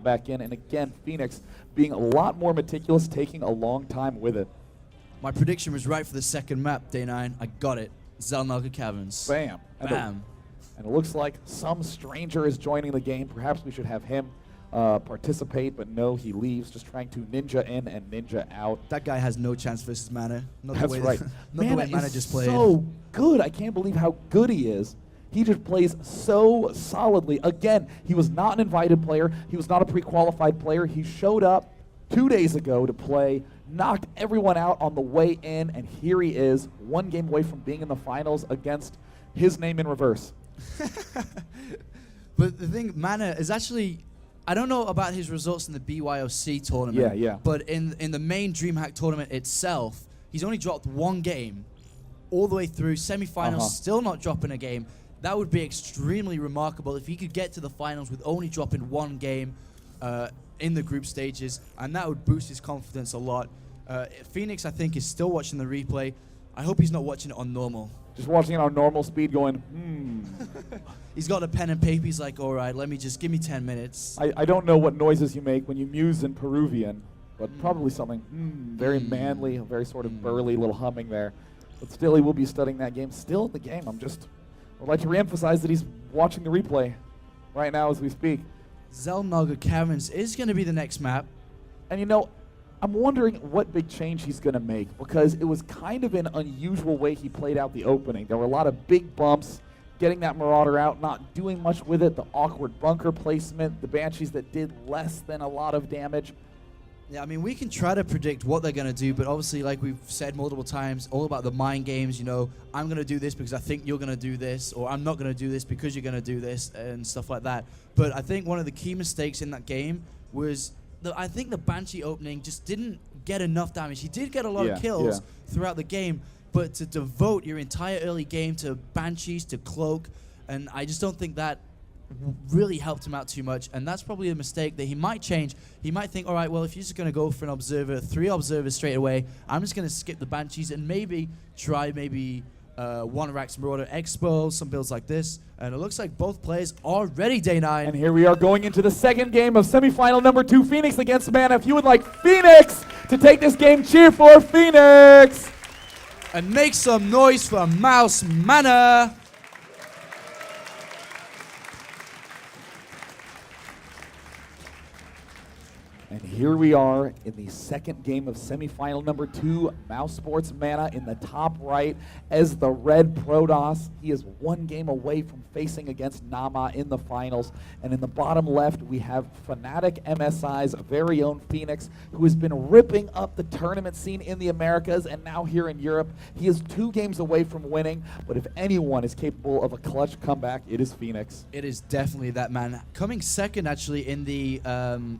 back in, and again, Fenix being a lot more meticulous, taking a long time with it. My prediction was right for the second map, Day 9. I got it. Zelnaga Caverns. Bam. Bam. And it looks like some stranger is joining the game. Perhaps we should have him participate, but no, he leaves, just trying to ninja in and ninja out. That guy has no chance versus MaNa. That's right. Not the way MaNa just played. So good. I can't believe how good he is. He just plays so solidly. Again, he was not an invited player. He was not a pre-qualified player. He showed up 2 days ago to play, knocked everyone out on the way in, and here he is, one game away from being in the finals against his name in reverse. But the thing, MaNa is actually, I don't know about his results in the BYOC tournament. Yeah. But in the main DreamHack tournament itself, he's only dropped one game all the way through semifinals, still not dropping a game. That would be extremely remarkable if he could get to the finals with only dropping one game in the group stages, and that would boost his confidence a lot. Fenix, I think, is still watching the replay. I hope he's not watching it on normal. Just watching it on normal speed going, He's got a pen and paper. He's like, all right, give me 10 minutes. I don't know what noises you make when you muse in Peruvian, but probably something very manly, a very sort of burly little humming there. But still, he will be studying that game. Still in the game. I'd like to reemphasize that he's watching the replay right now as we speak. Zelnaga Caverns is going to be the next map. And you know, I'm wondering what big change he's going to make, because it was kind of an unusual way he played out the opening. There were a lot of big bumps, getting that Marauder out, not doing much with it, the awkward bunker placement, the Banshees that did less than a lot of damage. Yeah, I mean, we can try to predict what they're going to do, but obviously, like we've said multiple times, all about the mind games, you know, I'm going to do this because I think you're going to do this, or I'm not going to do this because you're going to do this, and stuff like that. But I think one of the key mistakes in that game was, I think the Banshee opening just didn't get enough damage. He did get a lot of kills throughout the game, but to devote your entire early game to Banshees, to Cloak, and I just don't think that really helped him out too much, and that's probably a mistake that he might change. He might think, all right, well, if you're just going to go for an observer, 3 observers straight away, I'm just going to skip the Banshees and maybe try one Rax Marauder Expo, some builds like this. And it looks like both players are ready, Day 9. And here we are going into the second game of semifinal number 2, Fenix against MaNa. If you would like Fenix to take this game, cheer for Fenix! And make some noise for Mouse MaNa. And here we are in the second game of semifinal number 2, Mouse Sports MaNa in the top right as the red Protoss. He is one game away from facing against Nama in the finals. And in the bottom left, we have Fnatic MSI's very own Fenix, who has been ripping up the tournament scene in the Americas and now here in Europe. He is 2 games away from winning, but if anyone is capable of a clutch comeback, it is Fenix. It is definitely that man. Coming second, actually, in the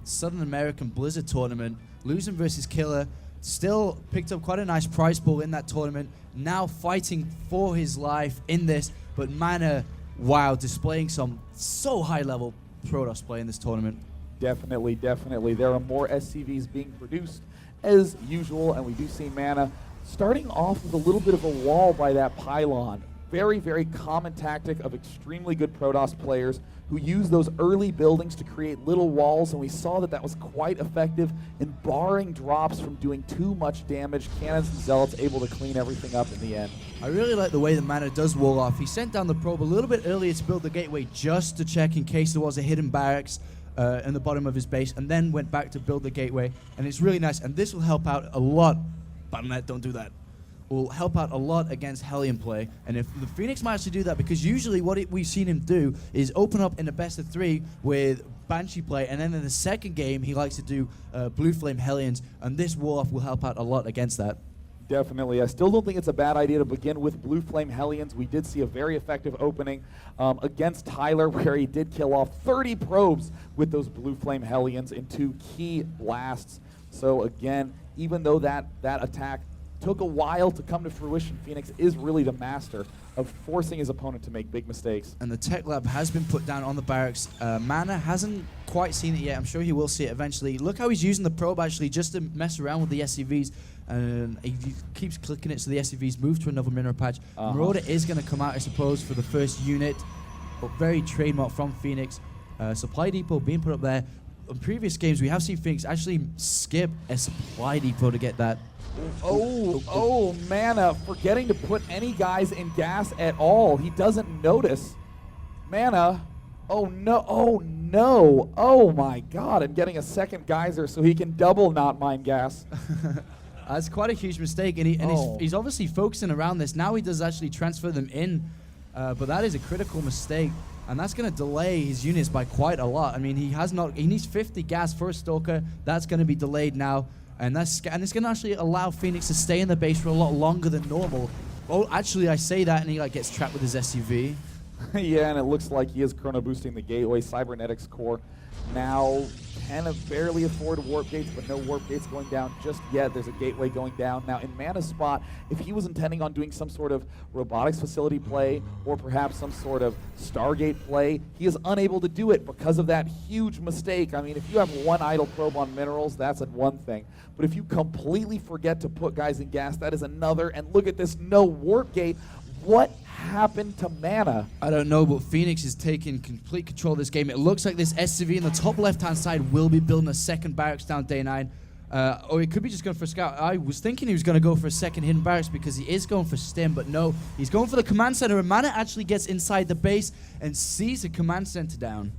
Southern American Blizzard tournament, losing versus Killer, still picked up quite a nice prize pool in that tournament, now fighting for his life in this, but MaNa, wow, displaying some so high-level Protoss play in this tournament. Definitely. There are more SCVs being produced as usual, and we do see MaNa starting off with a little bit of a wall by that pylon. Very, very common tactic of extremely good Protoss players who use those early buildings to create little walls, and we saw that was quite effective in barring drops from doing too much damage. Cannons and Zealots able to clean everything up in the end. I really like the way that MaNa does wall off. He sent down the probe a little bit earlier to build the gateway just to check in case there was a hidden barracks in the bottom of his base, and then went back to build the gateway, and it's really nice, and this will help out a lot. Botnet, don't do that. Will help out a lot against Hellion play, and if the Fenix managed to do that, because usually what we've seen him do is open up in a best of 3 with Banshee play, and then in the second game he likes to do Blue Flame Hellions, and this wall-off will help out a lot against that. Definitely. I still don't think it's a bad idea to begin with Blue Flame Hellions. We did see a very effective opening against Tyler, where he did kill off 30 probes with those Blue Flame Hellions in 2 key blasts. So again, even though that attack took a while to come to fruition, Fenix is really the master of forcing his opponent to make big mistakes. And the tech lab has been put down on the barracks. MaNa hasn't quite seen it yet. I'm sure he will see it eventually. Look how he's using the probe actually just to mess around with the SCVs. And he keeps clicking it so the SCVs move to another mineral patch. Marauder is going to come out, I suppose, for the first unit, but very trademark from Fenix. Supply depot being put up there. in previous games, we have seen Fenix actually skip a supply depot to get that. Oh, MaNa forgetting to put any guys in gas at all. He doesn't notice. MaNa, oh no, oh my god, and getting a second geyser so he can double not mine gas. That's quite a huge mistake, and, he's obviously focusing around this. Now he does actually transfer them in, but that is a critical mistake, and that's going to delay his units by quite a lot. I mean, he needs 50 gas for a Stalker. That's going to be delayed now. And it's going to actually allow Fenix to stay in the base for a lot longer than normal. Oh, actually, I say that, and he gets trapped with his SUV. Yeah, and it looks like he is chrono boosting the gateway. Cybernetics core now can barely afford warp gates, but no warp gates going down just yet. There's a gateway going down. Now, in MaNa's spot, if he was intending on doing some sort of robotics facility play or perhaps some sort of Stargate play, he is unable to do it because of that huge mistake. I mean, if you have one idle probe on minerals, that's one thing. But if you completely forget to put guys in gas, that is another. And look at this, no warp gate. What happened to MaNa? I don't know, but Fenix is taking complete control of this game. It looks like this SCV in the top left-hand side will be building a second barracks down day 9. Or he could be just going for a scout. I was thinking he was going to go for a second hidden barracks because he is going for stim, but no. He's going for the command center, and MaNa actually gets inside the base and sees the command center down.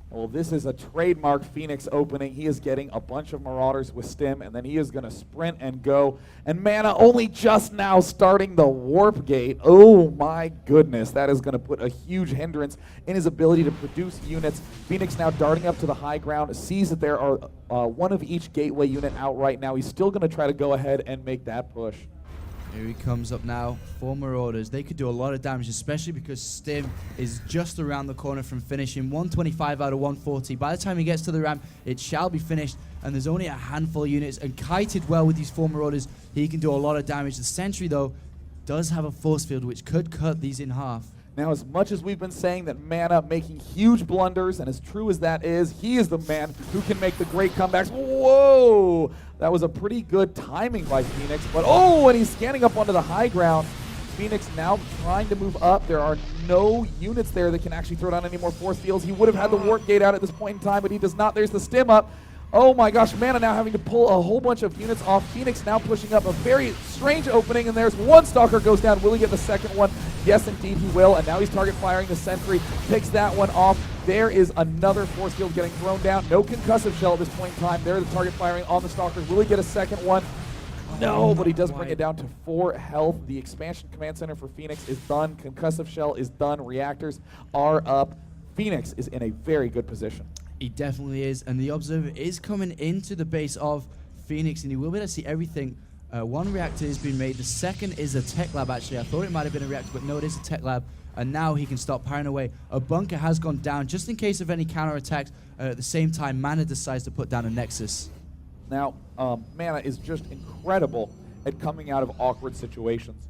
Well, this is a trademark Fenix opening. He is getting a bunch of Marauders with stim, and then he is going to sprint and go. And MaNa only just now starting the warp gate. Oh my goodness, that is going to put a huge hindrance in his ability to produce units. Fenix now darting up to the high ground, sees that there are one of each gateway unit out right now. He's still going to try to go ahead and make that push. Here he comes up now. 4 Marauders. They could do a lot of damage, especially because Stim is just around the corner from finishing. 125 out of 140. By the time he gets to the ramp, it shall be finished, and there's only a handful of units. And kited well with these 4 Marauders, he can do a lot of damage. The Sentry, though, does have a force field, which could cut these in half. Now, as much as we've been saying that MaNa making huge blunders, and as true as that is, he is the man who can make the great comebacks. Whoa! That was a pretty good timing by Fenix, but oh, and he's scanning up onto the high ground. Fenix now trying to move up. There are no units there that can actually throw down any more force fields. He would have had the warp gate out at this point in time, but he does not. There's the stim up. Oh my gosh, MaNa now having to pull a whole bunch of units off. Fenix now pushing up a very strange opening, and there's one Stalker goes down. Will he get the second one? Yes, indeed he will, and now he's target firing the Sentry. Picks that one off. There is another force field getting thrown down. No concussive shell at this point in time. There the target firing on the Stalkers. Will he get a second one? No, but he does bring it down to 4 health. The expansion command center for Fenix is done. Concussive shell is done. Reactors are up. Fenix is in a very good position. He definitely is, and the Observer is coming into the base of Fenix, and he will be able to see everything. 1 reactor has been made. The second is a tech lab, actually. I thought it might have been a reactor, but no, it is a tech lab. And now he can start firing away. A bunker has gone down, just in case of any counterattacks. At the same time, MaNa decides to put down a Nexus. Now, MaNa is just incredible at coming out of awkward situations.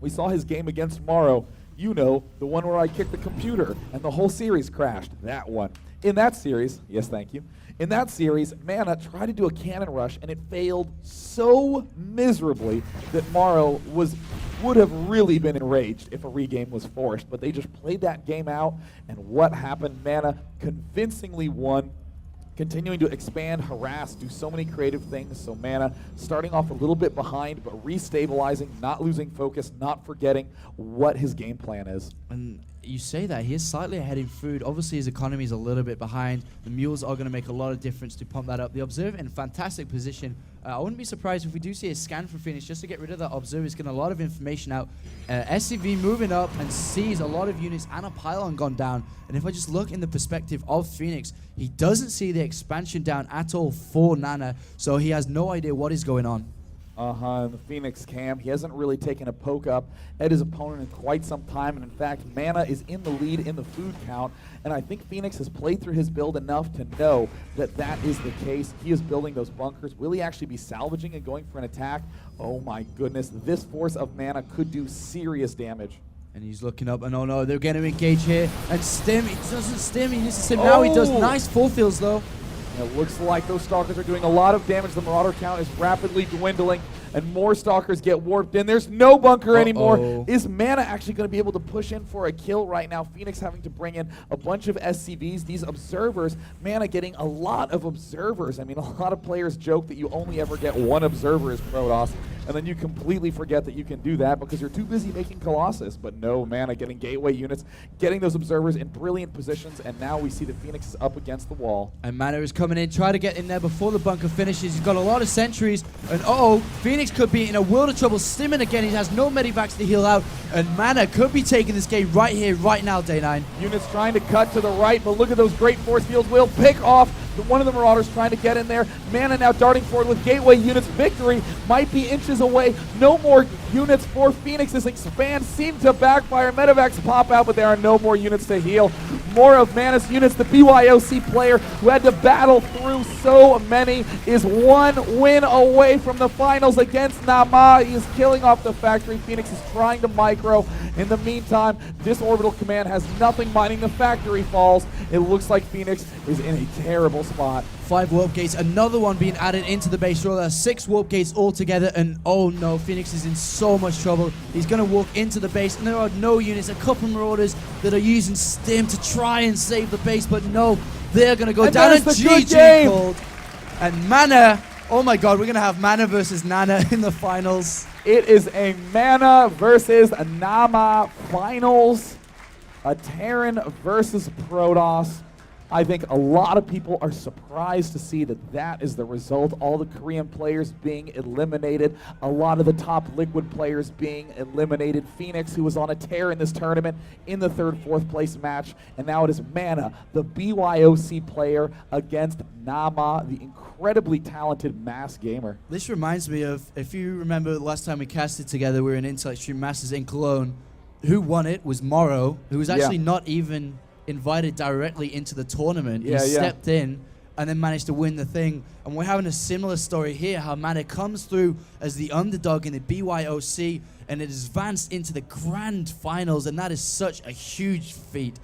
We saw his game against Morrow. You know, the one where I kicked the computer and the whole series crashed. That one. In that series, yes, thank you. In that series, MaNa tried to do a cannon rush, and it failed so miserably that Morrow would have really been enraged if a regame was forced. But they just played that game out, and what happened? MaNa convincingly won, continuing to expand, harass, do so many creative things. So MaNa starting off a little bit behind, but restabilizing, not losing focus, not forgetting what his game plan is. And you say that, he is slightly ahead in food. Obviously his economy is a little bit behind. The mules are going to make a lot of difference to pump that up. The Observer in fantastic position. I wouldn't be surprised if we do see a scan from Fenix just to get rid of that Observer. He's getting a lot of information out. SCV moving up and sees a lot of units and a pylon gone down. And if I just look in the perspective of Fenix, he doesn't see the expansion down at all for Nana, so he has no idea what is going on. In the Fenix cam, he hasn't really taken a poke up at his opponent in quite some time, and in fact, MaNa is in the lead in the food count, and I think Fenix has played through his build enough to know that that is the case. He is building those bunkers. Will he actually be salvaging and going for an attack? Oh my goodness, this force of MaNa could do serious damage. And he's looking up, and oh no, they're going to engage here, and stim, he doesn't stim, he uses stim, now he does. Nice full fields though. It looks like those Stalkers are doing a lot of damage. The Marauder count is rapidly dwindling. and more stalkers get warped in. There's no bunker anymore. Uh-oh. Is MaNa actually going to be able to push in for a kill right now? Fenix having to bring in a bunch of SCVs, these observers. MaNa getting a lot of observers. I mean, a lot of players joke that you only ever get one observer as Protoss, and then you completely forget that you can do that because you're too busy making Colossus. But no, MaNa getting gateway units, getting those observers in brilliant positions, and now we see that Fenix is up against the wall. And MaNa is coming in, try to get in there before the bunker finishes. He's got a lot of sentries, and Fenix could be in a world of trouble. Stimming again, he has no medivacs to heal out, and MaNa could be taking this game right here, right now, Day9. Units trying to cut to the right, but look at those great force fields. Will pick off one of the Marauders trying to get in there. MaNa now darting forward with gateway units. Victory might be inches away. No more units for Fenix. This expand seemed to backfire. Medivacs pop out, but there are no more units to heal. More of MaNa's units. The BYOC player who had to battle through so many is one win away from the finals against Nama. He is killing off the factory. Fenix is trying to micro. In the meantime, this orbital command has nothing mining. The factory falls. It looks like Fenix is in a terrible spot. 5 warp gates, another one being added into the base. So there are 6 warp gates altogether, and oh no, Fenix is in so much trouble. He's going to walk into the base, and there are no units. A couple of Marauders that are using Stim to try and save the base, but no, they're going to go down, and GG called. And MaNa, oh my god, we're going to have MaNa versus Nana in the finals. It is a MaNa versus Nama finals. A Terran versus Protoss. I think a lot of people are surprised to see that that is the result. All the Korean players being eliminated. A lot of the top Liquid players being eliminated. Fenix, who was on a tear in this tournament, in the 3rd, 4th place match. And now it is MaNa, the BYOC player, against Nama, the incredibly talented mass gamer. This reminds me of, if you remember the last time we casted together, we were in Intel Extreme Masters in Cologne. Who won it was Morrow, who was actually not even invited directly into the tournament. He stepped in and then managed to win the thing. And we're having a similar story here, how MaNa comes through as the underdog in the BYOC, and it is advanced into the grand finals, and that is such a huge feat.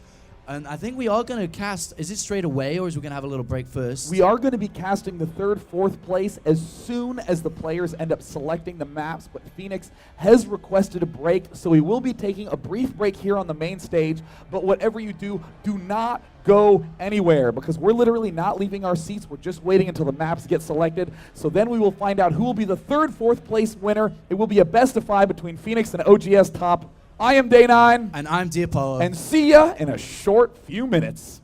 And I think we are going to cast, is it straight away, or is we going to have a little break first? We are going to be casting the 3rd, 4th place as soon as the players end up selecting the maps, but Fenix has requested a break, so we will be taking a brief break here on the main stage. But whatever you do, do not go anywhere, because we're literally not leaving our seats. We're just waiting until the maps get selected. So then we will find out who will be the 3rd, 4th place winner. It will be a best of 5 between Fenix and OGS Top. I am Day9. And I'm Dear Apollo. And see ya in a short few minutes.